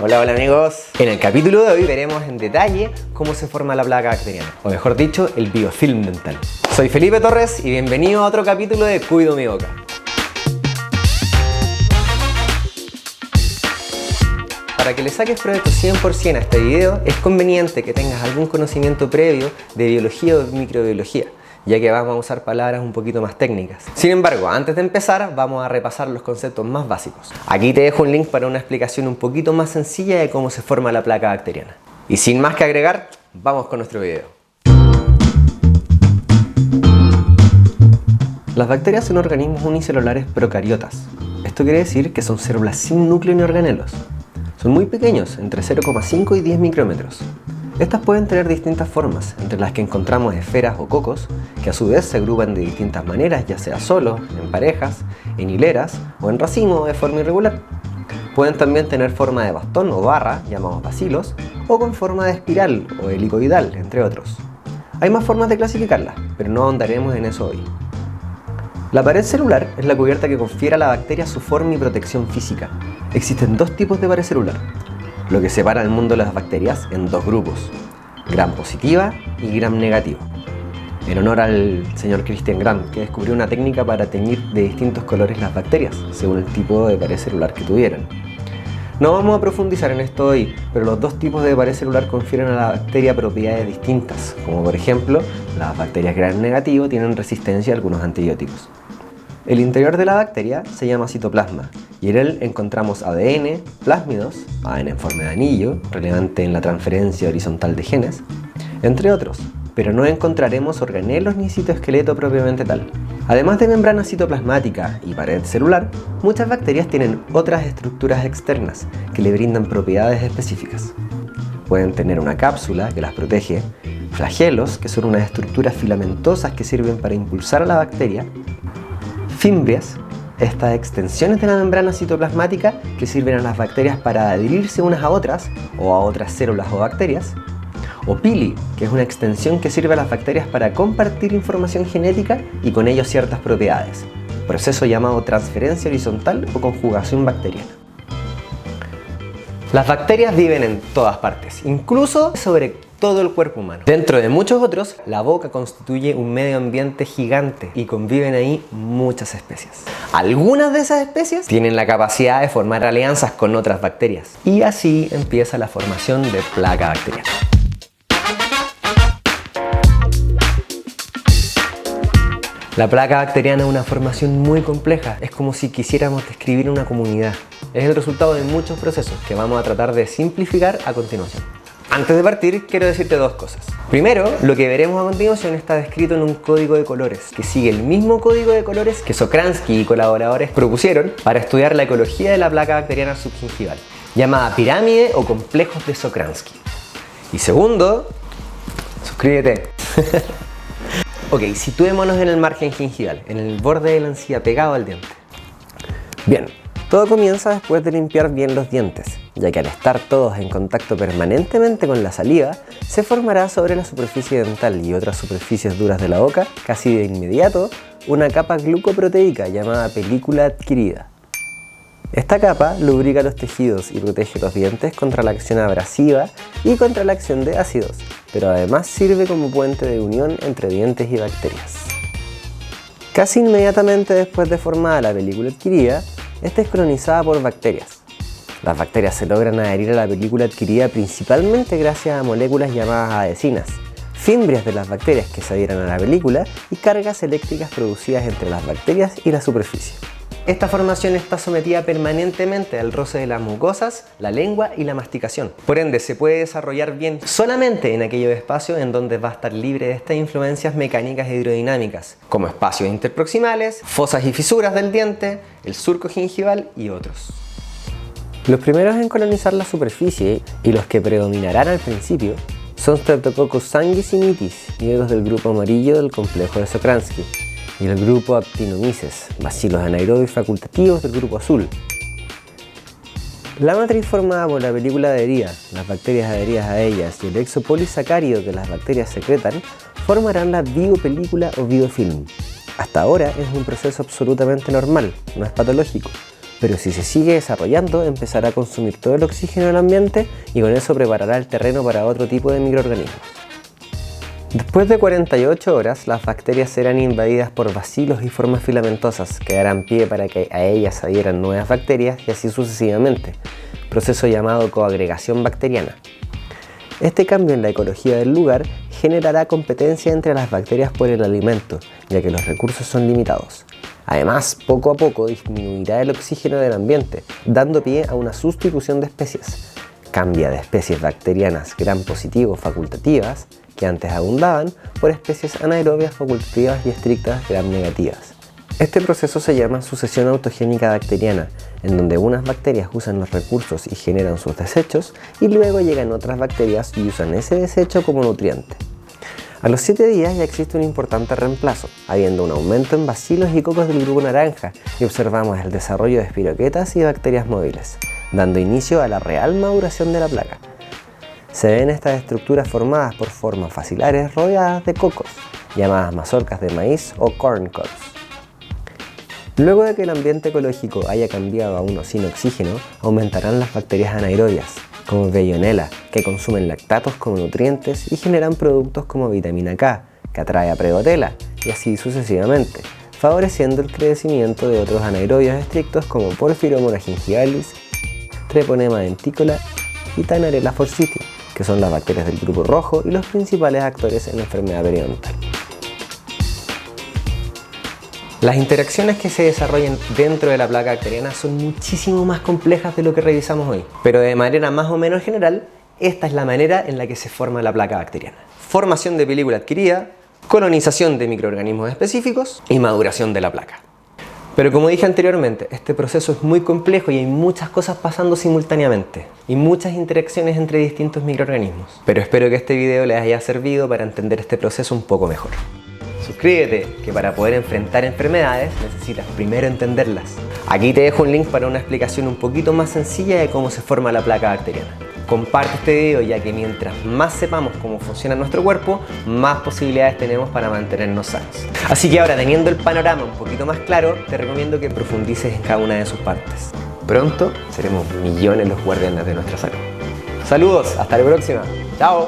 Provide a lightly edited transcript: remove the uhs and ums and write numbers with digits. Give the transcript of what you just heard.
Hola, hola amigos. En el capítulo de hoy veremos en detalle cómo se forma la placa bacteriana, o mejor dicho, el biofilm dental. Soy Felipe Torres y bienvenido a otro capítulo de Cuido mi boca. Para que le saques provecho 100% a este video, es conveniente que tengas algún conocimiento previo de biología o microbiología, ya que vamos a usar palabras un poquito más técnicas. Sin embargo, antes de empezar, vamos a repasar los conceptos más básicos. Aquí te dejo un link para una explicación un poquito más sencilla de cómo se forma la placa bacteriana. Y sin más que agregar, vamos con nuestro video. Las bacterias son organismos unicelulares procariotas. Esto quiere decir que son células sin núcleo ni organelos. Son muy pequeños, entre 0,5 y 10 micrómetros. Estas pueden tener distintas formas, entre las que encontramos esferas o cocos, que a su vez se agrupan de distintas maneras, ya sea solos, en parejas, en hileras o en racimo de forma irregular. Pueden también tener forma de bastón o barra, llamados bacilos, o con forma de espiral o helicoidal, entre otros. Hay más formas de clasificarlas, pero no ahondaremos en eso hoy. La pared celular es la cubierta que confiere a la bacteria su forma y protección física. Existen dos tipos de pared celular, lo que separa el mundo de las bacterias en dos grupos, gram positiva y gram negativa, en honor al señor Christian Gram, que descubrió una técnica para teñir de distintos colores las bacterias, según el tipo de pared celular que tuvieran. No vamos a profundizar en esto hoy, pero los dos tipos de pared celular confieren a la bacteria propiedades distintas, como por ejemplo, las bacterias gram negativo tienen resistencia a algunos antibióticos. El interior de la bacteria se llama citoplasma y en él encontramos ADN, plásmidos, ADN en forma de anillo, relevante en la transferencia horizontal de genes, entre otros, pero no encontraremos organelos ni citoesqueleto propiamente tal. Además de membrana citoplasmática y pared celular, muchas bacterias tienen otras estructuras externas que le brindan propiedades específicas. Pueden tener una cápsula que las protege, flagelos, que son unas estructuras filamentosas que sirven para impulsar a la bacteria, fimbrias, estas extensiones de la membrana citoplasmática que sirven a las bacterias para adherirse unas a otras o a otras células o bacterias, o pili, que es una extensión que sirve a las bacterias para compartir información genética y con ello ciertas propiedades, proceso llamado transferencia horizontal o conjugación bacteriana. Las bacterias viven en todas partes, incluso sobre todo el cuerpo humano. Dentro de muchos otros, la boca constituye un medio ambiente gigante y conviven ahí muchas especies. Algunas de esas especies tienen la capacidad de formar alianzas con otras bacterias y así empieza la formación de placa bacteriana. La placa bacteriana es una formación muy compleja, es como si quisiéramos describir una comunidad. Es el resultado de muchos procesos que vamos a tratar de simplificar a continuación. Antes de partir, quiero decirte dos cosas. Primero, lo que veremos a continuación está descrito en un código de colores, que sigue el mismo código de colores que Sokransky y colaboradores propusieron para estudiar la ecología de la placa bacteriana subgingival, llamada pirámide o complejos de Sokransky. Y segundo, suscríbete. Ok, situémonos en el margen gingival, en el borde de la encía pegado al diente. Bien, todo comienza después de limpiar bien los dientes, ya que al estar todos en contacto permanentemente con la saliva, se formará sobre la superficie dental y otras superficies duras de la boca, casi de inmediato, una capa glucoproteica llamada película adquirida. Esta capa lubrica los tejidos y protege los dientes contra la acción abrasiva y contra la acción de ácidos, pero además sirve como puente de unión entre dientes y bacterias. Casi inmediatamente después de formada la película adquirida, esta es colonizada por bacterias. Las bacterias se logran adherir a la película adquirida principalmente gracias a moléculas llamadas adhesinas, fimbrias de las bacterias que se adhieren a la película y cargas eléctricas producidas entre las bacterias y la superficie. Esta formación está sometida permanentemente al roce de las mucosas, la lengua y la masticación. Por ende, se puede desarrollar bien solamente en aquellos espacios en donde va a estar libre de estas influencias mecánicas e hidrodinámicas, como espacios interproximales, fosas y fisuras del diente, el surco gingival y otros. Los primeros en colonizar la superficie y los que predominarán al principio son Streptococcus sanguinis y otros del grupo amarillo del complejo de Sokransky, y el grupo Actinomyces, bacilos anaerobios facultativos del grupo azul. La matriz formada por la película adherida, las bacterias adheridas a ellas y el exopolisacárido que las bacterias secretan formarán la biopelícula o biofilm. Hasta ahora es un proceso absolutamente normal, no es patológico, pero si se sigue desarrollando empezará a consumir todo el oxígeno del ambiente y con eso preparará el terreno para otro tipo de microorganismos. Después de 48 horas, las bacterias serán invadidas por bacilos y formas filamentosas que darán pie para que a ellas adhieran nuevas bacterias y así sucesivamente, proceso llamado coagregación bacteriana. Este cambio en la ecología del lugar generará competencia entre las bacterias por el alimento, ya que los recursos son limitados. Además, poco a poco disminuirá el oxígeno del ambiente, dando pie a una sustitución de especies. Cambia de especies bacterianas gram positivo facultativas, que antes abundaban, por especies anaerobias facultativas y estrictas gram negativas. Este proceso se llama sucesión autogénica bacteriana, en donde unas bacterias usan los recursos y generan sus desechos, y luego llegan otras bacterias y usan ese desecho como nutriente. A los 7 días ya existe un importante reemplazo, habiendo un aumento en bacilos y cocos del grupo naranja, y observamos el desarrollo de espiroquetas y bacterias móviles, dando inicio a la real maduración de la placa. Se ven estas estructuras formadas por formas facilares rodeadas de cocos, llamadas mazorcas de maíz o corn cobs. Luego de que el ambiente ecológico haya cambiado a uno sin oxígeno, aumentarán las bacterias anaerobias, como Veillonella, que consumen lactatos como nutrientes y generan productos como vitamina K, que atrae a Pregotella, y así sucesivamente, favoreciendo el crecimiento de otros anaerobios estrictos como Porphyromonas gingivalis, Treponema denticola y Thanarella forsythia, que son las bacterias del grupo rojo y los principales actores en la enfermedad periodontal. Las interacciones que se desarrollan dentro de la placa bacteriana son muchísimo más complejas de lo que revisamos hoy, pero de manera más o menos general, esta es la manera en la que se forma la placa bacteriana. Formación de película adquirida, colonización de microorganismos específicos y maduración de la placa. Pero como dije anteriormente, este proceso es muy complejo y hay muchas cosas pasando simultáneamente y muchas interacciones entre distintos microorganismos. Pero espero que este video les haya servido para entender este proceso un poco mejor. Suscríbete, que para poder enfrentar enfermedades necesitas primero entenderlas. Aquí te dejo un link para una explicación un poquito más sencilla de cómo se forma la placa bacteriana. Comparte este video, ya que mientras más sepamos cómo funciona nuestro cuerpo, más posibilidades tenemos para mantenernos sanos. Así que ahora, teniendo el panorama un poquito más claro, te recomiendo que profundices en cada una de sus partes. Pronto seremos millones los guardianes de nuestra salud. Saludos, hasta la próxima. Chao.